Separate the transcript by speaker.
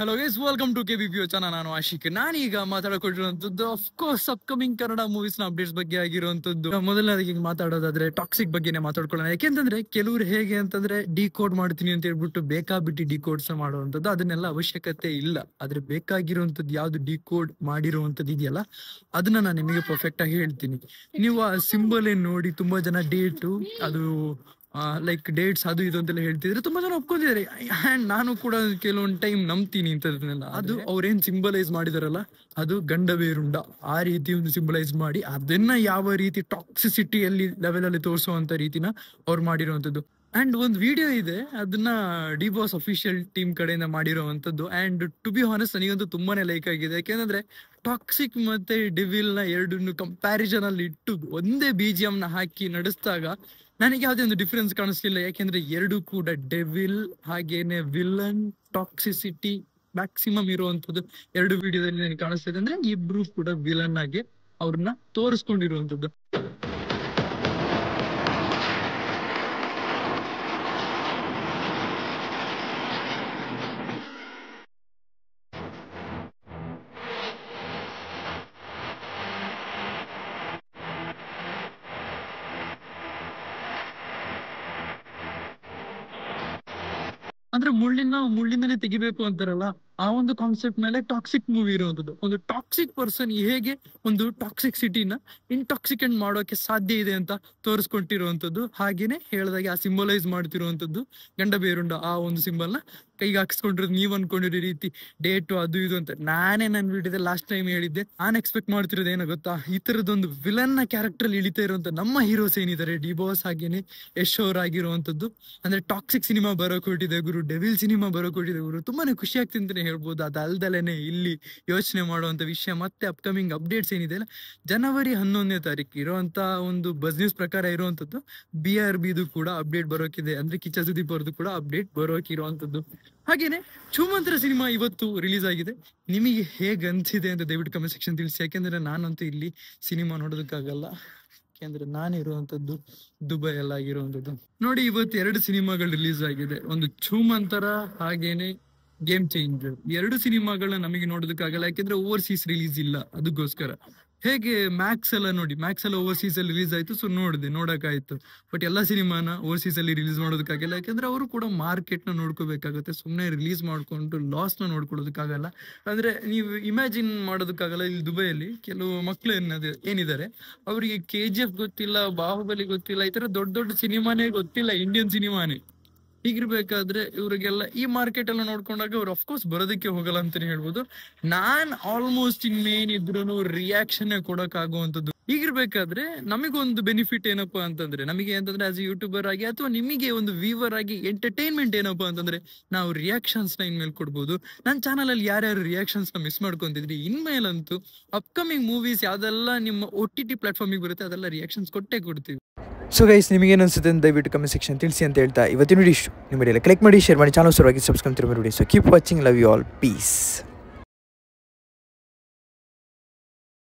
Speaker 1: Hello guys, welcome to KBP channel. ನಾನು ಆಶಿಕ್. ನಾನೀಗ ಮಾತಾಡಕೊಟ್ಟಿರುವಂತದ್ದು ಅಫ್ಕೋರ್ಸ್ ಅಪ್ಕಮಿಂಗ್ ಕನ್ನಡ ಮೂವೀಸ್ ನ ಅಪ್ಡೇಟ್ಸ್ ಬಗ್ಗೆ ಆಗಿರುವಂತದ್ದು. ಮೊದಲನೇದಾಗಿ ಮಾತಾಡೋದಾದ್ರೆ ಟಾಕ್ಸಿಕ್ ಬಗ್ಗೆನೇ ಮಾತಾಡ್ಕೊಳ್ಳೋಣ. ಯಾಕೆಂತಂದ್ರೆ ಕೆಲವರು ಹೇಗೆ ಅಂತಂದ್ರೆ ಡಿಕೋಡ್ ಮಾಡ್ತೀನಿ ಅಂತ ಹೇಳ್ಬಿಟ್ಟು ಬೇಕಾಬಿಟ್ಟು ಡಿಕೋಡ್ಸ್ ಮಾಡುವಂತದ್ದು, ಅದನ್ನೆಲ್ಲ ಅವಶ್ಯಕತೆ ಇಲ್ಲ. ಆದ್ರೆ ಬೇಕಾಗಿರುವಂತದ್ದು ಯಾವ್ದು ಡಿಕೋಡ್ ಮಾಡಿರುವಂತದ್ದು ಇದೆಯಲ್ಲ, ಅದನ್ನ ನಾನು ನಿಮಗೆ ಪರ್ಫೆಕ್ಟ್ ಆಗಿ ಹೇಳ್ತೀನಿ. ನೀವು ಆ ಸಿಂಬಲ್ ಏನ್ ನೋಡಿ ತುಂಬಾ ಜನ ಡೇಟು ಅದು ಲೈಕ್ ಡೇಟ್ಸ್ ಅದು ಇದು ಅಂತೆಲ್ಲ ಹೇಳ್ತಿದ್ರೆ ತುಂಬಾ ಜನ ಒಪ್ಕೊಂಡಿದ್ದಾರೆ. ಅಂಡ್ ನಾನು ಕೂಡ ಕೆಲವೊಂದು ಟೈಮ್ ನಂಬ್ತೀನಿ ಇಂಥದನ್ನೆಲ್ಲ. ಅದು ಅವ್ರೇನ್ ಸಿಂಬಲೈಸ್ ಮಾಡಿದಾರಲ್ಲ, ಅದು ಗಂಡವೇರುಂಡ ಆ ರೀತಿ ಒಂದು ಸಿಂಬಲೈಸ್ ಮಾಡಿ ಅದನ್ನ ಯಾವ ರೀತಿ ಟಾಕ್ಸಿಸಿಟಿಯಲ್ಲಿ ಲೆವೆಲ್ ಅಲ್ಲಿ ತೋರಿಸುವಂತ ರೀತಿನ ಅವ್ರು ಮಾಡಿರುವಂತದ್ದು. ಅಂಡ್ ಒಂದು ವಿಡಿಯೋ ಇದೆ, ಅದನ್ನ ಡಿ ಬಾಸ್ ಅಫಿಷಿಯಲ್ ಟೀಮ್ ಕಡೆಯಿಂದ ಮಾಡಿರುವಂತದ್ದು. ಅಂಡ್ ಟು ಬಿ ಹಾನೆಸ್ಟ್ ನನಗಂತೂ ತುಂಬಾನೇ ಲೈಕ್ ಆಗಿದೆ. ಯಾಕೆಂದ್ರೆ ಟಾಕ್ಸಿಕ್ ಮತ್ತೆ ಡಿವಿಲ್ ನ ಎರಡನ್ನು ಕಂಪ್ಯಾರಿಸನ್ ಅಲ್ಲಿ ಇಟ್ಟು ಒಂದೇ BGM ನ ಹಾಕಿ ನಡೆಸಿದಾಗ ನನಗೆ ಯಾವುದೇ ಒಂದು ಡಿಫರೆನ್ಸ್ ಕಾಣಿಸ್ಲಿಲ್ಲ. ಯಾಕೆಂದ್ರೆ ಎರಡು ಕೂಡ ಡೆವಿಲ್ ಹಾಗೇನೆ ವಿಲನ್ ಟಾಕ್ಸಿಸಿಟಿ ಮ್ಯಾಕ್ಸಿಮಮ್ ಇರುವಂತದ್ದು ಎರಡು ವಿಡಿಯೋದಲ್ಲಿ ನನಗೆ ಕಾಣಿಸ್ತಿದೆ. ಅಂದ್ರೆ ಇಬ್ರು ಕೂಡ ವಿಲನ್ ಆಗಿ ಅವ್ರನ್ನ ತೋರಿಸ್ಕೊಂಡಿರುವಂತದ್ದು. ಅಂದ್ರೆ ಮುಳ್ಳಿಂದನೇ ತೆಗಿಬೇಕು ಅಂತಾರಲ್ಲ, ಆ ಒಂದು ಕಾನ್ಸೆಪ್ಟ್ ಮೇಲೆ ಟಾಕ್ಸಿಕ್ ಮೂವಿ ಇರುವಂತದ್ದು. ಒಂದು ಟಾಕ್ಸಿಕ್ ಪರ್ಸನ್ ಹೇಗೆ ಒಂದು ಟಾಕ್ಸಿಕ್ ಸಿಟಿನ ಇಂಟಾಕ್ಸಿಕೆಂಟ್ ಮಾಡೋಕೆ ಸಾಧ್ಯ ಇದೆ ಅಂತ ತೋರಿಸ್ಕೊಟ್ಟಿರುವಂತದ್ದು. ಹಾಗೇನೆ ಹೇಳ್ದಾಗೆ ಆ ಸಿಂಬಲೈಸ್ ಮಾಡ್ತಿರುವಂತದ್ದು ಗಂಡ ಬೇರುಂಡ ಆ ಒಂದು ಸಿಂಬಲ್ ನ ಕೈಗೆ ಹಾಕ್ಸ್ಕೊಂಡಿರೋದು. ನೀವ್ ಅನ್ಕೊಂಡಿರೋ ರೀತಿ ಡೇಟು ಅದು ಇದು ಅಂತ ನಾನೇ ನನ್ ವಿಡಿಯೋದ ಲಾಸ್ಟ್ ಟೈಮ್ ಹೇಳಿದ್ದೆ. ನಾನ್ ಎಕ್ಸ್ಪೆಕ್ಟ್ ಮಾಡ್ತಿರೋದು ಏನೋ ಗೊತ್ತಾ, ಈ ತರದೊಂದು ವಿಲನ್ ನ ಕ್ಯಾರೆಕ್ಟರ್ ಇಳಿತಾ ಇರುವಂತ ನಮ್ಮ ಹೀರೋಸ್ ಏನಿದ್ದಾರೆ, ಡಿ ಬಾಸ್ ಹಾಗೇನೆ ಯಶ್ ಅವ್ರ ಆಗಿರುವಂತದ್ದು. ಅಂದ್ರೆ ಟಾಕ್ಸಿಕ್ ಸಿನಿಮಾ ಬರೋಕ್ ಹೊರಟಿದೆ ಗುರು, ಡೆವಿಲ್ ಸಿನಿಮಾ ಬರೋಕ್ ಹೊರಟಿದೆ ಗುರು. ತುಂಬಾನೇ ಖುಷಿ ಆಗ್ತಿಂತಾನೆ ಹೇಳ್ಬೋದು. ಅದಲ್ದಲೇನೆ ಇಲ್ಲಿ ಯೋಚನೆ ಮಾಡುವಂತ ವಿಷಯ ಮತ್ತೆ ಅಪ್ಕಮಿಂಗ್ ಅಪ್ಡೇಟ್ಸ್ ಏನಿದೆ ಅಲ್ಲ, ಜನವರಿ 11ನೇ ತಾರೀಕು ಇರುವಂತ ಒಂದು ಬಸ್ ನ್ಯೂಸ್ ಪ್ರಕಾರ ಇರುವಂತದ್ದು BRBದು ಕೂಡ ಅಪ್ಡೇಟ್ ಬರೋಕಿದೆ. ಅಂದ್ರೆ ಕಿಚ್ಚ ಸುದೀಪ್ ಅವ್ರದ್ದು ಕೂಡ ಅಪ್ಡೇಟ್ ಬರೋಕ್ ಇರುವಂತದ್ದು. ಹಾಗೇನೆ ಛೂಮಂತ್ರ ಸಿನಿಮಾ ಇವತ್ತು ರಿಲೀಸ್ ಆಗಿದೆ. ನಿಮಗೆ ಹೇಗೆ ಅನ್ಸಿದೆ ಅಂತ ದಯವಿಟ್ಟು ಕಮೆಂಟ್ ಸೆಕ್ಷನ್ ತಿಳಿಸಿ. ಯಾಕೆಂದ್ರೆ ನಾನಂತೂ ಇಲ್ಲಿ ಸಿನಿಮಾ ನೋಡೋದಕ್ಕಾಗಲ್ಲ, ಯಾಕೆಂದ್ರೆ ನಾನು ಇರುವಂತದ್ದು ದುಬೈ ಎಲ್ಲ ಆಗಿರುವಂತದ್ದು. ನೋಡಿ, ಇವತ್ತು 2 ಸಿನಿಮಾಗಳು ರಿಲೀಸ್ ಆಗಿದೆ, ಒಂದು ಛೂಮಂತರ ಹಾಗೇನೆ ಗೇಮ್ ಚೇಂಜರ್. 2 ಸಿನಿಮಾಗಳನ್ನ ನಮಗೆ ನೋಡೋದಕ್ಕಾಗಲ್ಲ, ಯಾಕೆಂದ್ರೆ ಓವರ್ಸೀಸ್ ರಿಲೀಸ್ ಇಲ್ಲ. ಅದಕ್ಕೋಸ್ಕರ ಹೇಗೆ ಮ್ಯಾಕ್ಸ್ ಎಲ್ಲ ನೋಡಿ, ಮ್ಯಾಕ್ಸ್ ಎಲ್ಲ ಓವರ್ಸೀಸ್ ಅಲ್ಲಿ ರಿಲೀಸ್ ಆಯ್ತು, ಸೊ ನೋಡೋಕ್ಕಾಯ್ತು. ಬಟ್ ಎಲ್ಲಾ ಸಿನಿಮಾನ ಓವರ್ಸೀಸ್ ಅಲ್ಲಿ ರಿಲೀಸ್ ಮಾಡೋದಕ್ಕಾಗಲ್ಲ, ಯಾಕಂದ್ರೆ ಅವರು ಕೂಡ ಮಾರ್ಕೆಟ್ ನ ನೋಡ್ಕೋಬೇಕಾಗುತ್ತೆ. ಸುಮ್ಮನೆ ರಿಲೀಸ್ ಮಾಡ್ಕೊಂಡು ಲಾಸ್ ನ ನೋಡ್ಕೊಳ್ಳೋದಕ್ಕಾಗಲ್ಲ. ಅಂದ್ರೆ ನೀವು ಇಮ್ಯಾಜಿನ್ ಮಾಡೋದಕ್ಕಾಗಲ್ಲ. ಇಲ್ಲಿ ದುಬೈಯಲ್ಲಿ ಕೆಲವು ಮಕ್ಳು ಏನಿದ್ದಾರೆ, ಅವರಿಗೆ KGF ಗೊತ್ತಿಲ್ಲ, ಬಾಹುಬಲಿ ಗೊತ್ತಿಲ್ಲ, ಈ ತರ ದೊಡ್ಡ ದೊಡ್ಡ ಸಿನಿಮಾನೇ ಗೊತ್ತಿಲ್ಲ, ಇಂಡಿಯನ್ ಸಿನಿಮಾನೇ. ಹೀಗಿರ್ಬೇಕಾದ್ರೆ ಇವ್ರಿಗೆಲ್ಲ ಈ ಮಾರ್ಕೆಟ್ ಎಲ್ಲ ನೋಡ್ಕೊಂಡಾಗ ಅವ್ರು ಅಫ್ಕೋರ್ಸ್ ಬರೋದಕ್ಕೆ ಹೋಗಲ್ಲ ಅಂತಾನೆ ಹೇಳ್ಬೋದು. ನಾನ್ ಆಲ್ಮೋಸ್ಟ್ ಇನ್ನೇನ್ ಇದ್ರು ರಿಯಾಕ್ಷನ್ ಕೊಡಕ್ ಆಗುವಂತದ್ದು. ಹೀಗಿರ್ಬೇಕಾದ್ರೆ ನಮಗೊಂದು ಬೆನಿಫಿಟ್ ಏನಪ್ಪಾ ಅಂತಂದ್ರೆ, ನಮಗೆ ಅಂತಂದ್ರೆ ಆಸ್ ಎ ಯೂಟ್ಯೂಬರ್ ಆಗಿ ಅಥವಾ ನಿಮಗೆ ಒಂದು ವ್ಯೂವರ್ ಆಗಿ ಎಂಟರ್ಟೈನ್ಮೆಂಟ್ ಏನಪ್ಪಾ ಅಂತಂದ್ರೆ, ನಾವು ರಿಯಾಕ್ಷನ್ಸ್ ನ ಇನ್ಮೇಲೆ ಕೊಡ್ಬೋದು. ನನ್ನ ಚಾನಲ್ ಅಲ್ಲಿ ಯಾರ್ಯಾರು ರಿಯಾಕ್ಷನ್ಸ್ ನ ಮಿಸ್ ಮಾಡ್ಕೊಂತಿದ್ರಿ, ಇನ್ಮೇಲಂತೂ ಅಪ್ಕಮಿಂಗ್ ಮೂವೀಸ್ ಯಾವ್ದೆಲ್ಲ ನಿಮ್ಮ OTT ಪ್ಲಾಟ್ಫಾರ್ಮಿಗೆ ಬರುತ್ತೆ ಅದೆಲ್ಲ ರಿಯಾಕ್ಷನ್ಸ್ ಕೊಟ್ಟೇ ಕೊಡ್ತೀವಿ.
Speaker 2: ಸೊ ಗೈಸ್, ನಿಮಗೇನು ಅನ್ಸುತ್ತೆ ಅಂತ ದಯವಿಟ್ಟು ಕಮೆಂಟ್ ಸೆಕ್ಷನ್ ತಿಳಿಸಿ ಅಂತ ಹೇಳ್ತಾ ಇವತ್ತಿನ ವಿಡಿಯೋ ನಿಮ್ಮ ವಿಡಿಯೋ ಕ್ಲಿಕ್ ಮಾಡಿ, ಶೇರ್ ಮಾಡಿ, ಚಾನಲ್ ಸರಿಯಾಗಿ ಸಬ್ಸ್ಕ್ರೈಬ್ ಮಾಡಿ. So keep watching, love you all, piece.